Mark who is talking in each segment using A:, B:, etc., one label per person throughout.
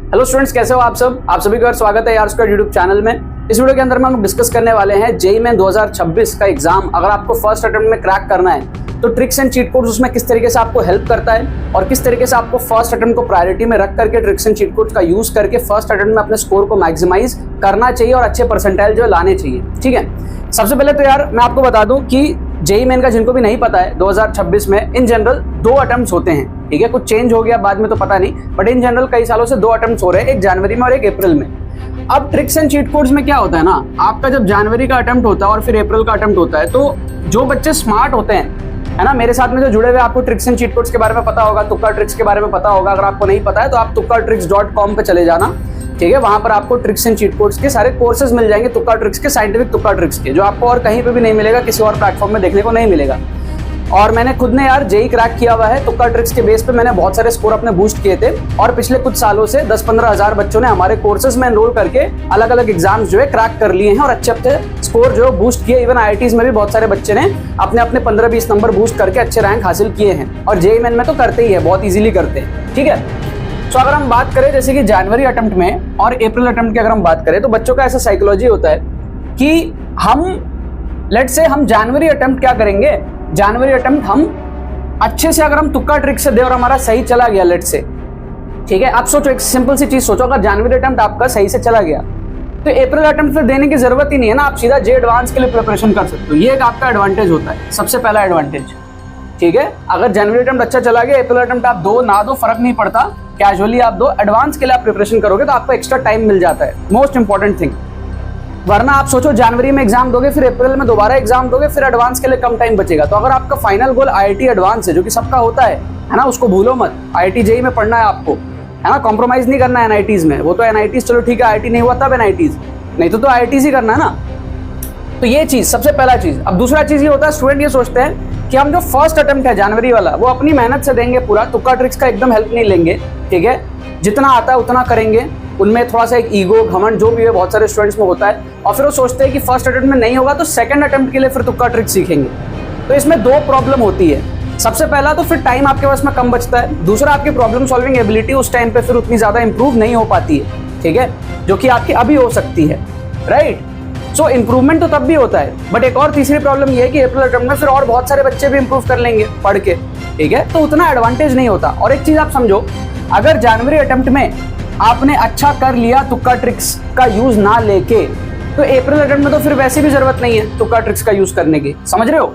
A: Hello students, कैसे हो आप सब? आप सभी का स्वागत है यार स्क्वायर यूट्यूब चैनल में। इस वीडियो के अंदर में हम डिस्कस करने वाले हैं जेईई मेन 2026 का एग्जाम अगर आपको फर्स्ट अटेम्प्ट में क्रैक करना है तो ट्रिक्स एंड चीट कोड्स उसमें किस तरीके से आपको हेल्प करता है और किस तरीके से आपको फर्स्ट अटेम्प्ट को प्रायोरिटी में रख करके ट्रिक्स एंड चीट कोड्स का यूज करके फर्स्ट अटेम्प्ट में अपने स्कोर को मैक्सिमाइज करना चाहिए और अच्छे परसेंटाइल जो लाने चाहिए। ठीक है, सबसे पहले तो यार मैं आपको बता दूं कि जेईई मेन का जिनको भी नहीं पता है 2026 में इन जनरल 2 अटेम्प्ट्स होते हैं। ठीक है, कुछ चेंज हो गया बाद में तो पता नहीं, बट इन जनरल कई सालों से 2 अटेम्प्ट्स हो रहे हैं, एक जनवरी में और एक अप्रैल में। अब ट्रिक्स एंड चीट कोड्स में क्या होता है ना, आपका जब जनवरी का अटेम्प्ट होता है और फिर अप्रैल का अटेम्प्ट होता है तो जो बच्चे स्मार्ट होते हैं, है ना, मेरे साथ में जो जुड़े हुए आपको ट्रिक्स एंड चीट कोड्स के बारे में पता होगा, तुक्का ट्रिक्स के बारे में पता होगा। अगर आपको नहीं पता है तो आप tukkatricks.com पे चले जाना। ठीक है, वहां पर आपको ट्रिक्स एंड चीट कोड्स के सारे कोर्सेज मिल जाएंगे, तुक्का ट्रिक्स के, साइंटिफिक तुक्का ट्रिक्स के, जो आपको और कहीं पे भी नहीं मिलेगा, किसी और प्लेटफॉर्म में देखने को नहीं मिलेगा। और मैंने खुद ने यार जेईई क्रैक किया हुआ है, तुक्का ट्रिक्स के बेस पे मैंने बहुत सारे स्कोर अपने बूस्ट किए थे और पिछले कुछ सालों से 10-15 हजार बच्चों ने हमारे कोर्सेज में एनरोल करके अलग अलग एग्जाम्स जो है क्रैक कर लिए हैं और अच्छे अच्छे स्कोर जो बूस्ट किए। इवन आईआईटीज में भी बहुत सारे बच्चे ने अपने अपने 15-20 नंबर बूस्ट करके अच्छे रैंक हासिल किए हैं और जेईई मेन में तो करते ही है, बहुत ईजिली करते हैं। ठीक है, तो अगर हम बात करें जैसे कि जनवरी अटेम्प्ट में और अप्रैल अटेम्प्ट की अगर हम बात करें तो बच्चों का ऐसा साइकोलॉजी होता है कि हम लेट से हम जनवरी अटेम्प्ट क्या करेंगे, जनवरी अटेम्प्ट हम अच्छे से अगर हम तुक्का ट्रिक से दे और हमारा सही चला गया लेट से, ठीक है, आप सोचो, एक सिंपल सी चीज सोचो, अगर जनवरी अटेम्प्ट आपका सही से चला गया तो अप्रैल अटेम्प्ट फिर देने की जरूरत ही नहीं है ना, आप सीधा जे एडवांस के लिए प्रिपरेशन कर सकते हो। ये एक आपका एडवांटेज होता है, सबसे पहला एडवांटेज। ठीक है, अगर जनवरी अटेम्प्ट अच्छा चला गया, अप्रैल अटेम्प्ट आप दो ना दो फर्क नहीं पड़ता, कैजुअली आप दो, एडवांस के लिए आप प्रिपरेशन करोगे तो आपको एक्स्ट्रा टाइम मिल जाता है, मोस्ट इंपॉर्टेंट थिंग। वरना आप सोचो जनवरी में एग्जाम दोगे, फिर अप्रैल में दोबारा एग्जाम दोगे, फिर एडवांस के लिए कम टाइम बचेगा। तो अगर आपका फाइनल गोल आईआईटी एडवांस है, जो कि सबका होता है ना, उसको भूलो मत। आईआईटी जेईई में पढ़ना है आपको, है ना, कॉम्प्रोमाइज नहीं करना है एनआईटीज में। वो तो एनआईटीज चलो ठीक है, आईआईटी नहीं हुआ तब एनआईटीज, नहीं तो आईआईटीज ही करना है ना। तो ये चीज सबसे पहला चीज। अब दूसरा चीज ये होता है, स्टूडेंट ये सोचते हैं कि हम जो फर्स्ट अटेम्प्ट है जनवरी वाला वो अपनी मेहनत से देंगे पूरा, तुक्का ट्रिक्स का एकदम हेल्प नहीं लेंगे। ठीक है, जितना आता है उतना करेंगे, उनमें थोड़ा सा एक ईगो घमंड जो भी है बहुत सारे स्टूडेंट्स में होता है, और फिर वो सोचते हैं कि फर्स्ट अटेम्प्ट में नहीं होगा तो सेकंड अटेम्प्ट के लिए फिर तुक्का ट्रिक सीखेंगे। तो इसमें 2 प्रॉब्लम होती है। सबसे पहला तो फिर टाइम आपके पास में कम बचता है, दूसरा आपकी प्रॉब्लम सॉल्विंग एबिलिटी उस टाइम पे फिर उतनी ज्यादा इंप्रूव नहीं हो पाती है। ठीक है, जो कि आपकी अभी हो सकती है, राइट। सो इंप्रूवमेंट तो तब भी होता है, बट एक और तीसरी प्रॉब्लम ये है कि अप्रैल अटेम्प्ट में फिर और बहुत सारे बच्चे भी इंप्रूव कर लेंगे पढ़ के। ठीक है, तो उतना एडवांटेज नहीं होता। और एक चीज आप समझो, अगर जनवरी अटेम्प्ट में आपने अच्छा कर लिया तुक्का ट्रिक्स का यूज ना लेके, तो अप्रैल अटेम्प्ट में तो फिर वैसे भी जरूरत नहीं है तुक्का ट्रिक्स का यूज करने की, समझ रहे हो।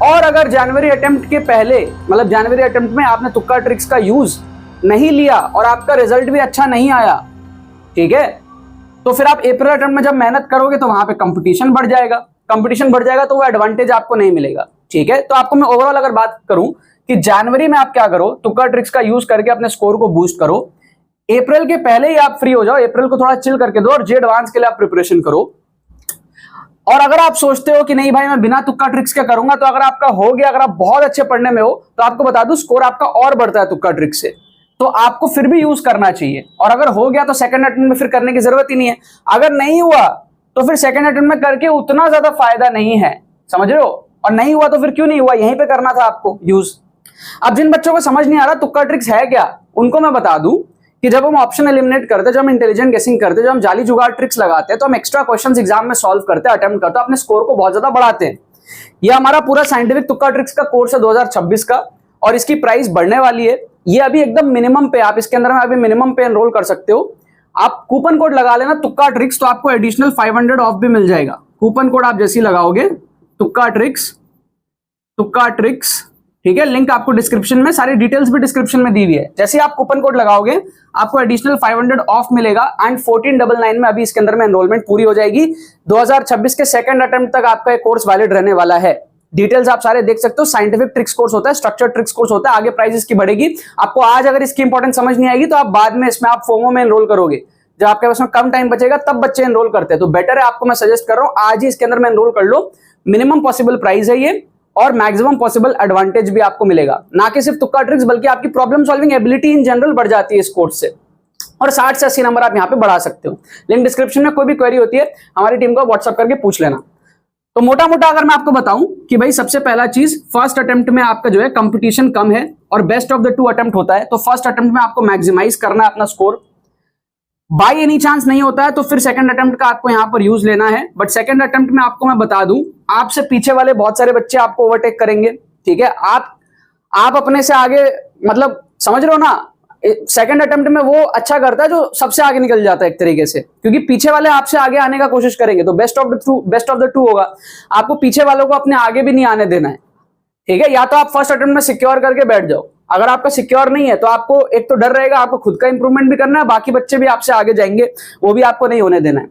A: और अगर जनवरी अटेम्प्ट के पहले, मतलब जनवरी अटेम्प्ट में आपने तुक्का ट्रिक्स का यूज नहीं लिया और आपका रिजल्ट भी अच्छा नहीं आया, ठीक है, तो फिर आप अप्रैल अटेम्प्ट में जब मेहनत करोगे तो वहां पे कंपटीशन बढ़ जाएगा, कंपटीशन बढ़ जाएगा तो वो एडवांटेज आपको नहीं मिलेगा। ठीक है, तो आपको मैं ओवरऑल अगर बात करूं कि जनवरी में आप क्या करो, तुक्का ट्रिक्स का यूज करके अपने स्कोर को बूस्ट करो। अप्रैल के पहले ही आप फ्री हो जाओ, अप्रैल को थोड़ा चिल करके दो और जे एडवांस के लिए आप प्रिपरेशन करो। और अगर आप सोचते हो कि नहीं भाई मैं बिना तुक्का ट्रिक्स के करूंगा, तो अगर आपका हो गया, अगर आप बहुत अच्छे पढ़ने में हो, तो आपको बता दूं स्कोर आपका और बढ़ता है तुक्का ट्रिक्स से, तो आपको फिर भी यूज करना चाहिए। और अगर हो गया तो सेकंड अटेम्प्ट में फिर करने की जरूरत ही नहीं है। अगर नहीं हुआ तो फिर सेकंड अटेम्प्ट में करके उतना ज्यादा फायदा नहीं है, समझ रहे हो। और नहीं हुआ तो फिर क्यों नहीं हुआ, यहीं पे करना था आपको यूज। अब जिन बच्चों को समझ नहीं आ रहा तुक्का ट्रिक्स है क्या, उनको मैं बता दूं कि जब हम ऑप्शन एलिमिनेट करते हैं, जब हम इंटेलिजेंट गेसिंग करते हैं, जब हम जाली जुगाड़ ट्रिक्स लगाते हैं, तो हम एक्स्ट्रा क्वेश्चंस एग्जाम में सॉल्व करते हैं, अटेम्प्ट करते हैं, अपने स्कोर को बहुत ज्यादा बढ़ाते हैं। ये हमारा पूरा साइंटिफिक तुक्का ट्रिक्स का कोर्स है 2026 का, और इसकी प्राइस बढ़ने वाली है। ये अभी एकदम मिनिमम पे, आप इसके अंदर में अभी मिनिमम पे एनरोल कर सकते हो। आप कूपन कोड लगा लेना तुक्का ट्रिक्स, तो आपको एडिशनल 500 ऑफ भी मिल जाएगा। कूपन कोड आप जैसे ही लगाओगे तुक्का ट्रिक्स, ठीक है, लिंक आपको डिस्क्रिप्शन में, सारी डिटेल्स भी डिस्क्रिप्शन में दी हुई है। जैसे आप कूपन कोड लगाओगे आपको एडिशनल 500 ऑफ मिलेगा। एंड 1499 में अभी इसके अंदर में एनरोलमेंट पूरी हो जाएगी। 2026 के सेकंड अटेम्प्ट तक आपका ये कोर्स वैलिड रहने वाला है। डिटेल्स आप सारे देख सकते हो। साइंटिफिक ट्रिक्स कोर्स होता है, स्ट्रक्चर ट्रिक्स कोर्स होता है, आगे प्राइस इसकी बढ़ेगी। आपको आज अगर इसकी इंपॉर्टेंस समझ नहीं आएगी तो आप बाद में इसमें आप फोमो में एनरोल करोगे, जब आपके पास में कम टाइम बचेगा तब बच्चे एनरोल करते हैं। तो बेटर है, आपको मैं सजेस्ट कर रहा हूं आज ही इसके अंदर में एनरोल कर लो। मिनिमम पॉसिबल प्राइस है ये, और मैक्सिमम पॉसिबल एडवांटेज भी आपको मिलेगा। ना कि सिर्फ तुक्का ट्रिक्स, बल्कि आपकी problem solving ability in general बढ़ जाती है इस कोर्स से, और 60 से 80 नंबर आप यहाँ पे बढ़ा सकते हो। लिंक डिस्क्रिप्शन में, कोई भी क्वेरी होती है हमारी टीम को व्हाट्सएप करके पूछ लेना। तो मोटा मोटा अगर मैं आपको बताऊं कि भाई सबसे पहला चीज, फर्स्ट अटेम्प्ट में आपका जो है कंपटीशन कम है और बेस्ट ऑफ द 2 अटेम्प्ट होता है, तो फर्स्ट अटेम्प्ट में आपको मैक्सिमाइज करना है अपना स्कोर। बाई एनी चांस नहीं होता है तो फिर सेकंड अटेम्प्ट का आपको यहां पर यूज लेना है। बट सेकंड अटेम्प्ट में आपको मैं बता दूं, आपसे पीछे वाले बहुत सारे बच्चे आपको ओवरटेक करेंगे, ठीक है। आप अपने से आगे, मतलब समझ रहे हो ना, सेकंड अटेम्प्ट में वो अच्छा करता है जो सबसे आगे निकल जाता है एक तरीके से, क्योंकि पीछे वाले आपसे आगे आने का कोशिश करेंगे, तो बेस्ट ऑफ द टू होगा। आपको पीछे वालों को अपने आगे भी नहीं आने देना है, ठीक है। या तो आप फर्स्ट अटेम्प्ट में सिक्योर करके बैठ जाओ, अगर आपका सिक्योर नहीं है तो आपको एक तो डर रहेगा, आपको खुद का इंप्रूवमेंट भी करना है, बाकी बच्चे भी आपसे आगे जाएंगे, वो भी आपको नहीं होने देना है।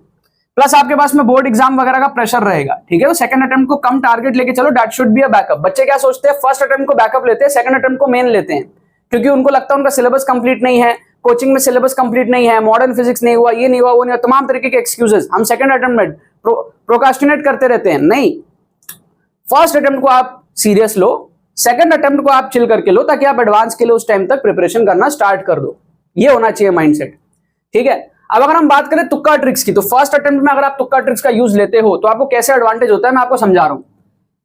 A: प्लस आपके पास में बोर्ड एग्जाम वगैरह का प्रेशर रहेगा, ठीक है। तो सेकंड अटेम्प्ट को कम टारगेट लेके चलो, that should be a backup. बच्चे क्या सोचते हैं, फर्स्ट अटेम्प्ट को बैकअप लेते हैं, सेकंड अटेम्प्ट को मेन लेते हैं, क्योंकि उनको लगता है उनका सिलेबस कंप्लीट नहीं है, कोचिंग में सिलेबस कंप्लीट नहीं है, मॉडर्न फिजिक्स नहीं हुआ, ये नहीं हुआ, वो नहीं हुआ, तमाम तरीके के एक्सक्यूजेस हम सेकंड अटेम्प्ट में प्रोकास्टिनेट करते रहते हैं। नहीं, फर्स्ट अटेम्प्ट को आप सीरियस लो, सेकंड अटेम्प्ट को आप चिल करके लो, ताकि आप एडवांस के लिए उस टाइम तक प्रिपरेशन करना स्टार्ट कर दो। ये होना चाहिए माइंडसेट, ठीक है। अब अगर हम बात करें तुक्का ट्रिक्स की, तो फर्स्ट अटेम्प्ट में अगर आप तुक्का ट्रिक्स का यूज लेते हो तो आपको कैसे एडवांटेज होता है, मैं आपको समझा रहा हूं।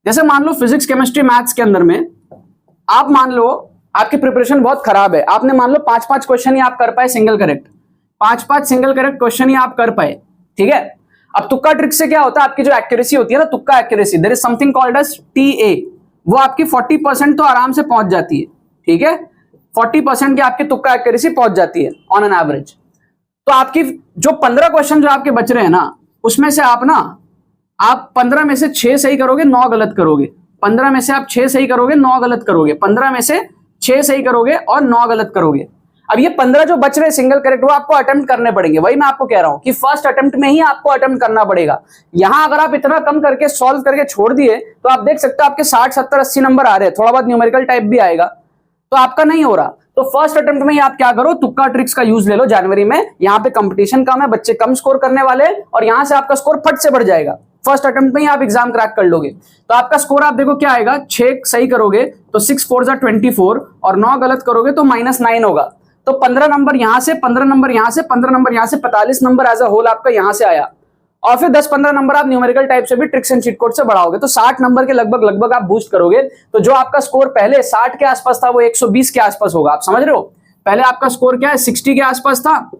A: जैसे मान लो फिजिक्स, केमिस्ट्री, मैथ्स के अंदर में आप मान लो आपकी प्रिपरेशन बहुत खराब है, आपने मान लो 5-5 क्वेश्चन ही आप कर पाए single correct, 5-5 single correct question ही आप कर पाए, ठीक है। अब तुक्का ट्रिक से क्या होता है, आपकी जो एक्यूरेसी होती है ना, तुक्का accuracy, there is something called as TA, वो आपकी 40% तो आराम से पहुंच जाती है, ठीक है। 40% की आपकी तुक्का एक्यूरेसी पहुंच जाती है ऑन एन एवरेज। तो आपकी जो 15 क्वेश्चन जो आपके बच रहे हैं ना, उसमें से आप 15 में से 6 सही करोगे, 9 गलत करोगे। 15 में से आप 6 सही करोगे, 9 गलत करोगे। 15 में से 6 सही करोगे और 9 गलत करोगे। अब ये 15 जो बच रहे सिंगल करेक्ट, वो आपको अटेम्प्ट करने पड़ेंगे। वही मैं आपको कह रहा हूं कि फर्स्ट अटेम्प्ट में ही आपको अटेम्प्ट करना पड़ेगा। यहां अगर आप इतना कम करके सॉल्व करके छोड़ दिए तो आप देख सकते हो आपके 60, 70, 80 नंबर आ रहे हैं, थोड़ा बहुत न्यूमेरिकल टाइप भी आएगा, तो आपका नहीं हो रहा। तो फर्स्ट अटेम्प्ट में ही आप क्या करो, तुक्का ट्रिक्स का यूज ले लो जनवरी में। यहाँ पे कंपटीशन कम है, बच्चे कम स्कोर करने वाले हैं, और यहां से आपका स्कोर फट से बढ़ जाएगा। फर्स्ट अटेम्प्ट में ही आप एग्जाम क्रैक कर लोगे तो आपका स्कोर आप देखो क्या आएगा, 6 सही करोगे तो 6 4 जा 24, और 9 गलत करोगे तो -9 होगा। तो 15 नंबर यहां से, 15 नंबर यहां से, 15 नंबर यहां से, 45 नंबर एज अ होल आपका यहां से आया। और फिर 10-15 नंबर आप न्यूमेरिकल टाइप से भी ट्रिक्स एंड चीट कोड से बढ़ाओगे, तो 60 नंबर के लगभग आप बूस्ट करोगे। तो जो आपका स्कोर पहले 60 के आसपास था वो 120 के आसपास होगा। आप समझ रहे हो, पहले आपका स्कोर क्या है, 60 के आसपास था,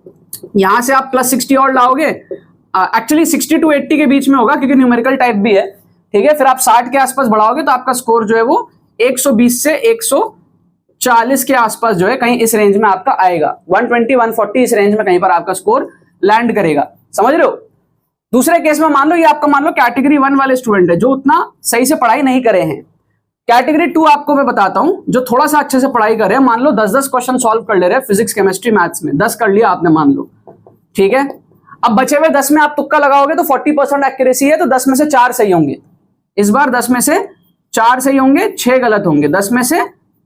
A: यहां से आप +60 और लाओगे, एक्चुअली 60 to 80 के बीच में होगा क्योंकि न्यूमेरिकल टाइप भी है, ठीक है। फिर आप 60 के आसपास बढ़ाओगे तो आपका स्कोर जो है वो 120 से 140 के आसपास जो है कहीं इस रेंज में आपका आएगा। 120, 140 इस रेंज में कहीं पर आपका स्कोर लैंड करेगा, समझ रहे हो। दूसरे केस में मान लो ये आपका, मान लो कैटेगरी 1 वाले स्टूडेंट है जो उतना सही से पढ़ाई नहीं करे हैं। कैटेगरी 2 आपको मैं बताता हूं, जो थोड़ा सा अच्छे से पढ़ाई कर रहे हैं, मान लो 10-10 क्वेश्चन सॉल्व कर ले रहे हैं फिजिक्स, केमिस्ट्री, मैथ्स में 10 कर लिया आपने मान लो, ठीक है। अब बचे हुए 10 में आप तुक्का लगाओगे तो 40% एक्यूरेसी है, तो 10 में से 4 सही होंगे। इस बार 10 में से 4 सही होंगे, 6 गलत होंगे। 10 में से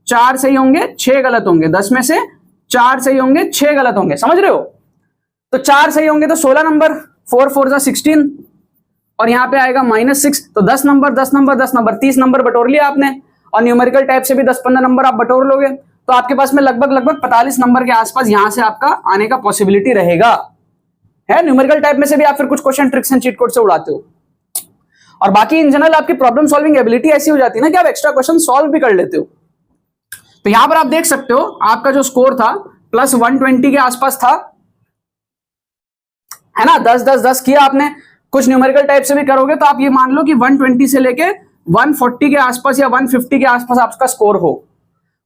A: 4 सही होंगे, 6 गलत होंगे। 10 में से 4 सही होंगे, 6 गलत होंगे, समझ रहे हो। तो 4 सही होंगे तो 16 नंबर, 4 4 जा 16, और यहां पे आएगा -6, तो 10 नंबर 10 नंबर 10 नंबर 30 नंबर बटोर लिया आपने। और न्यूमेरिकल टाइप से भी 10-15 नंबर आप बटोर लोगे तो आपके पास में लगभग 45 नंबर के आसपास यहां से आपका आने का पॉसिबिलिटी रहेगा, है। न्यूमेरिकल टाइप में से भी आप फिर कुछ question tricks and cheat code से उड़ाते हो, और बाकी इन जनरल आपकी प्रॉब्लम सॉल्विंग एबिलिटी ऐसी हो जाती है ना कि आप एक्स्ट्रा क्वेश्चन सॉल्व भी कर लेते हो। तो यहां पर आप देख सकते हो आपका जो स्कोर था +120 के आसपास था, है ना। 10-10-10 किया आपने। कुछ न्यूमेरिकल टाइप से भी करोगे तो आप ये मान लो कि 120 से लेके 140 के आसपास या 150 के आसपास आपका स्कोर हो।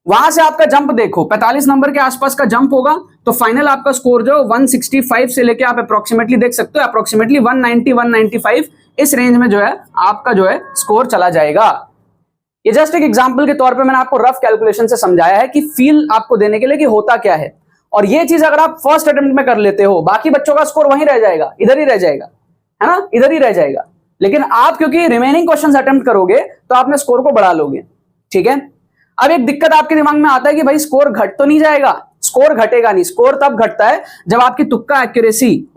A: वहां से आपका जंप देखो, 45 नंबर के आसपास का जंप होगा, तो फाइनल आपका स्कोर जो 165 से लेके आप अप्रोक्सीमेटली देख सकते हो, अप्रोक्सीमेटली 190-195 इस रेंज में जो है आपका जो है स्कोर चला जाएगा। ये जस्ट एक एग्जांपल के तौर पे मैंने आपको रफ कैलकुलेशन से समझाया है कि फील आपको देने के लिए कि होता क्या है। और ये चीज अगर आप फर्स्ट अटेम्प्ट में कर लेते हो, बाकी बच्चों का स्कोर वहीं रह जाएगा, इधर ही रह जाएगा, है ना, इधर ही रह जाएगा। लेकिन आप क्योंकि रिमेनिंग क्वेश्चंस अटेम्प्ट करोगे तो आपने स्कोर को बढ़ा लोगे, ठीक है। अब एक दिक्कत आपके दिमाग में आता है कि भाई स्कोर घट तो नहीं जाएगा। स्कोर घटेगा नहीं, स्कोर तब घटता है जब आपकी तुक्का एक्यूरेसी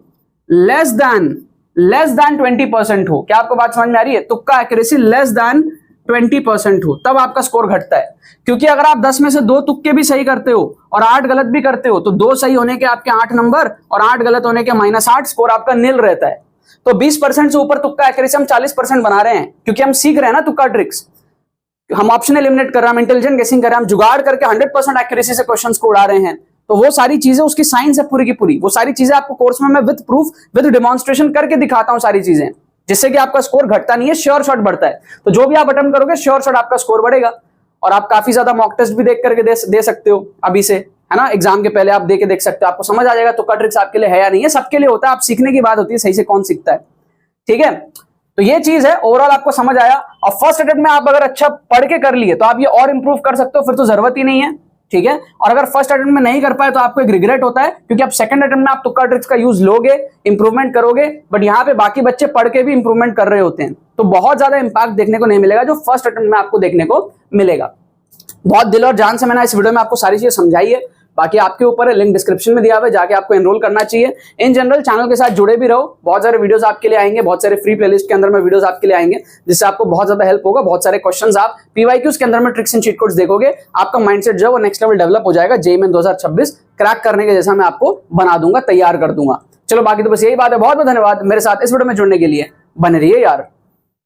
A: लेस देन 20% हो। क्या आपको बात समझ में आ रही है? तुक्का एक्यूरेसी लेस देन 20% हो, तब आपका स्कोर घटता है। क्योंकि अगर आप 10 में से 2 तुक्के भी सही करते हो और 8 गलत भी करते हो, तो 2 सही होने के आपके 8 नंबर और 8 गलत होने के -8, स्कोर आपका नील रहता है। तो 20% से ऊपर तुक्का एक्यूरेसी हम 40% बना रहे हैं, क्योंकि हम सीख रहे हैं ना तुक्का ट्रिक्स। हम ऑप्शन एलिमिनेट कर रहे हैं, हम इंटेलिजेंट गेसिंग कर रहे हैं, हम जुगाड़ करके 100% एक्यूरेसी से क्वेश्चंस को उड़ा रहे हैं। तो वो सारी चीजें उसकी साइंस है पूरी की पूरी, वो सारी चीजें आपको कोर्स में मैं विद प्रूफ विद डेमोन्स्ट्रेशन करके दिखाता हूं सारी चीजें, जिससे कि आपका स्कोर घटता नहीं है, श्योर शॉट बढ़ता है। तो जो भी आप अटेम्प्ट करोगे श्योर शॉट आपका स्कोर बढ़ेगा। और आप काफी ज्यादा मॉक टेस्ट भी देख करके दे सकते हो अभी से, है ना, एग्जाम के पहले आप दे के देख सकते हो, आपको समझ आ जाएगा तुक्का ट्रिक्स आपके लिए है या नहीं है। सबके लिए होता है, आप सीखने की बात होती है सही से कौन सीखता है, ठीक है। तो ये चीज है, ओवरऑल आपको समझ आया। और फर्स्ट अटेम्प्ट में आप अगर अच्छा पढ़ के कर लिए तो आप ये और इंप्रूव कर सकते हो, फिर तो जरूरत ही नहीं है, ठीक है। और अगर फर्स्ट अटेम्प्ट में नहीं कर पाए तो आपको एक रिग्रेट होता है, क्योंकि आप सेकंड अटेम्प्ट में आप तुक्का ट्रिक्स का यूज लोगे, इंप्रूवमेंट करोगे, बट यहाँ पे बाकी बच्चे पढ़ के भी इंप्रूवमेंट कर रहे होते हैं, तो बहुत ज्यादा इंपैक्ट देखने को नहीं मिलेगा जो फर्स्ट अटेम्प्ट में आपको देखने को मिलेगा। बहुत दिल और जान से मैंने इस वीडियो में आपको सारी चीजें समझाई है, बाकी आपके ऊपर है, लिंक डिस्क्रिप्शन में दिया हुआ है, जाके आपको एनरोल करना चाहिए। इन जनरल चैनल के साथ जुड़े भी रहो, बहुत सारे वीडियोस आपके लिए आएंगे, बहुत सारे फ्री प्लेलिस्ट के अंदर में वीडियोस आपके लिए आएंगे, जिससे आपको बहुत ज्यादा हेल्प होगा। बहुत सारे क्वेश्चंस आप पीवाईक्यूज के अंदर में ट्रिक्स एंड चीट कोड्स देखोगे, आपका माइंडसेट जो है वो नेक्स्ट लेवल डेवलप हो जाएगा। जेईई मेन 2026 क्रैक करने के जैसा मैं आपको बना दूंगा, तैयार कर दूंगा। चलो बाकी तो बस यही बात है। बहुत बहुत धन्यवाद मेरे साथ इस वीडियो में जुड़ने के लिए, बने रहिए यार।